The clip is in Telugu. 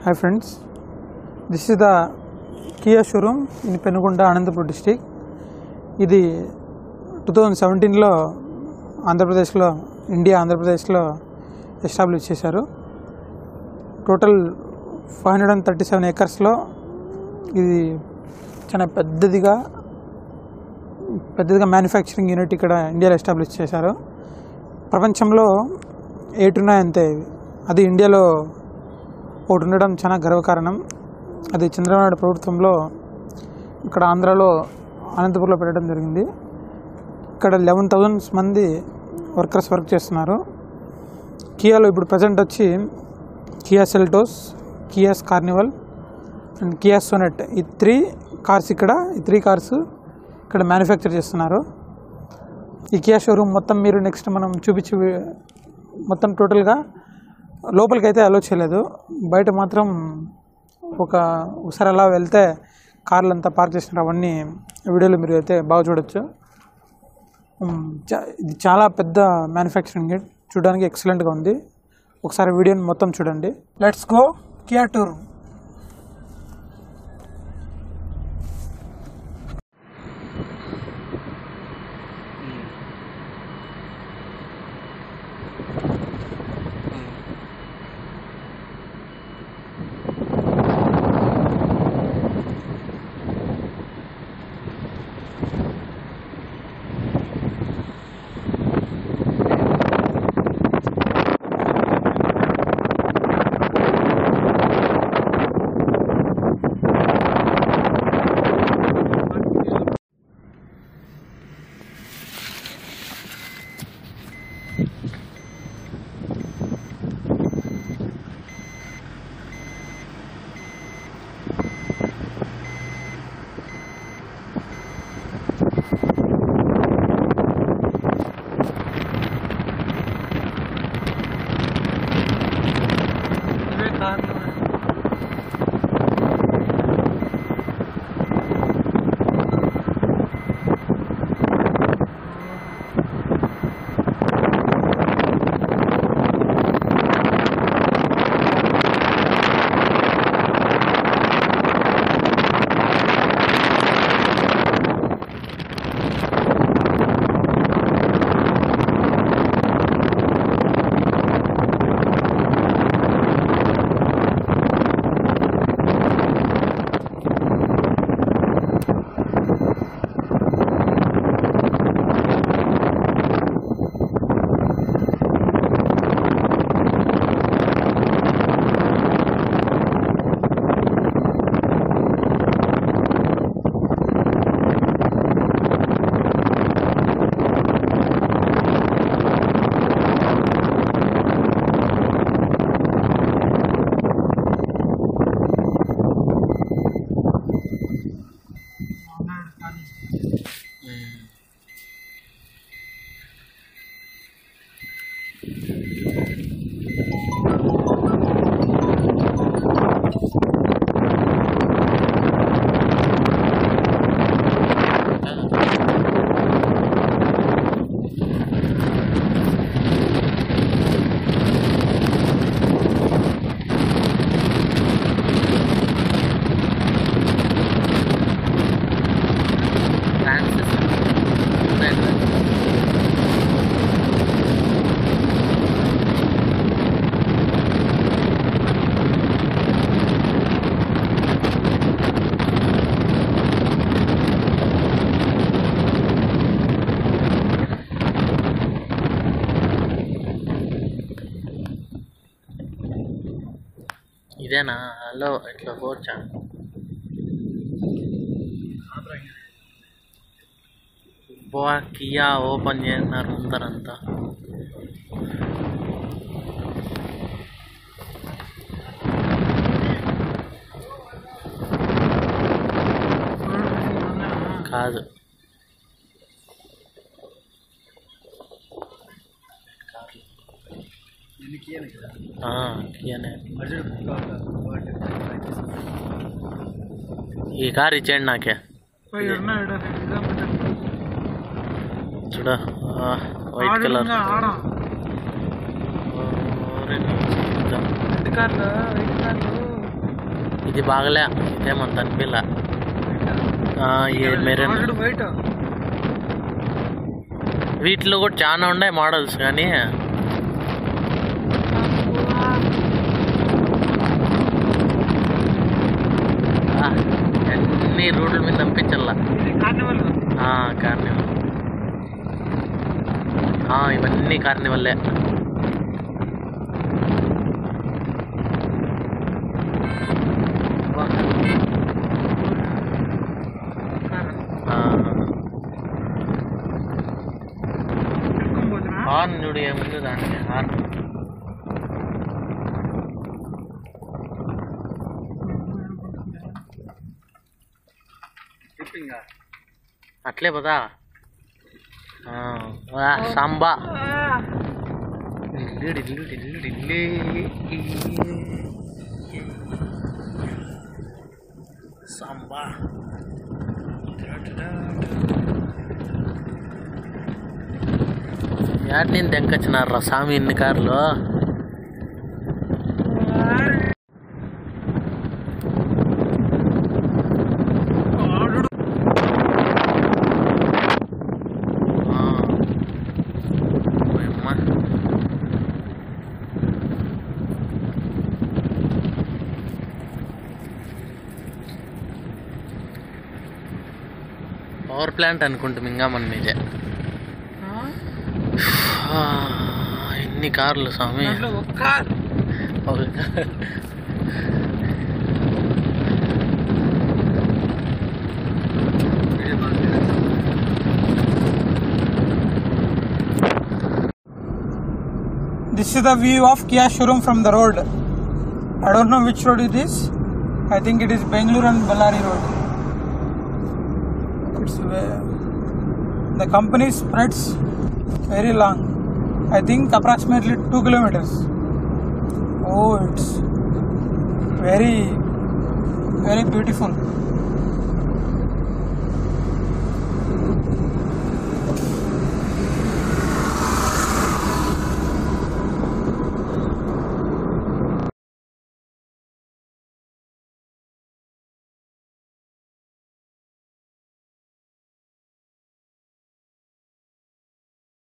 Hi friends, this is the Kia showroom in Penugonda, Anantapur district. ఇది 2017 లో ఆంధ్రప్రదేశ్లో ఆంధ్రప్రదేశ్లో ఎస్టాబ్లిష్ చేశారు. టోటల్ 537 acres ఇది చాలా పెద్దదిగా మ్యానుఫ్యాక్చరింగ్ యూనిట్ ఇక్కడ ఇండియాలో ఎస్టాబ్లిష్ చేశారు. ప్రపంచంలో 8 ఉన్నాయి అంతే. అది ఇండియాలో ఒకటి ఉండడం చాలా గర్వకారణం. అది చంద్రబాబు నాయుడు ప్రభుత్వంలో ఇక్కడ ఆంధ్రాలో అనంతపూర్లో పెట్టడం జరిగింది. ఇక్కడ 11,000 మంది వర్కర్స్ వర్క్ చేస్తున్నారు. కియాలో ఇప్పుడు ప్రజెంట్ వచ్చి Kia Seltos, kiosk Carnival and Kia Sonet, ఈ 3 కార్స్ ఇక్కడ మ్యానుఫ్యాక్చర్ చేస్తున్నారు. ఈ కియా షోరూమ్ మొత్తం మీరు నెక్స్ట్ మనం చూపించి మొత్తం టోటల్గా లోపలికి అయితే అలో చేయలేదు. బయట మాత్రం ఒకసారి అలా వెళ్తే కార్లు అంతా పార్క్ చేసినారు. అవన్నీ వీడియోలో మీరు అయితే బాగా చూడొచ్చు. ఇది చాలా పెద్ద మ్యానుఫ్యాక్చరింగ్ యూనిట్, చూడడానికి ఎక్సలెంట్గా ఉంది. ఒకసారి వీడియోని మొత్తం చూడండి. Let's go Kia tour. ఇదేనా? హలో, ఇట్లా పోవచ్చా? కియా ఓపెన్ చేస్తున్నారు ముందరంతా. కాదు, కియానే. ఈ కార్ ఇచ్చేయండి నాకే. చూడ వైట్ కలర్ రెడ్ కార్లు, వైట్ కార్లు ఇది బాగలే, ఇదేమంత అనిపిల్ల. వీటిలో కూడా చాలా ఉన్నాయి మోడల్స్, కానీ అన్ని రోడ్ల మీద పంపించాల. కార్నివల్, ఇవన్నీ కార్నివల్లే. హార్న్ చూడు ఏముంది దానికి, హార్న్. అట్లే పదా సాంబా. సాంబా యాడ్ నేను దెంకొచ్చినారా స్వామి ఇన్ని కార్లు. పవర్ ప్లాంట్ అనుకుంటాం ఇంకా మన మీదే. ఎన్ని కార్లు స్వామి. This is the view of Kia showroom from the road. I don't know which road it is. I think it is Bangalore and Ballari road. It's the company spreads very long. I think approximately 2 kilometers. Oh, it's very, very beautiful.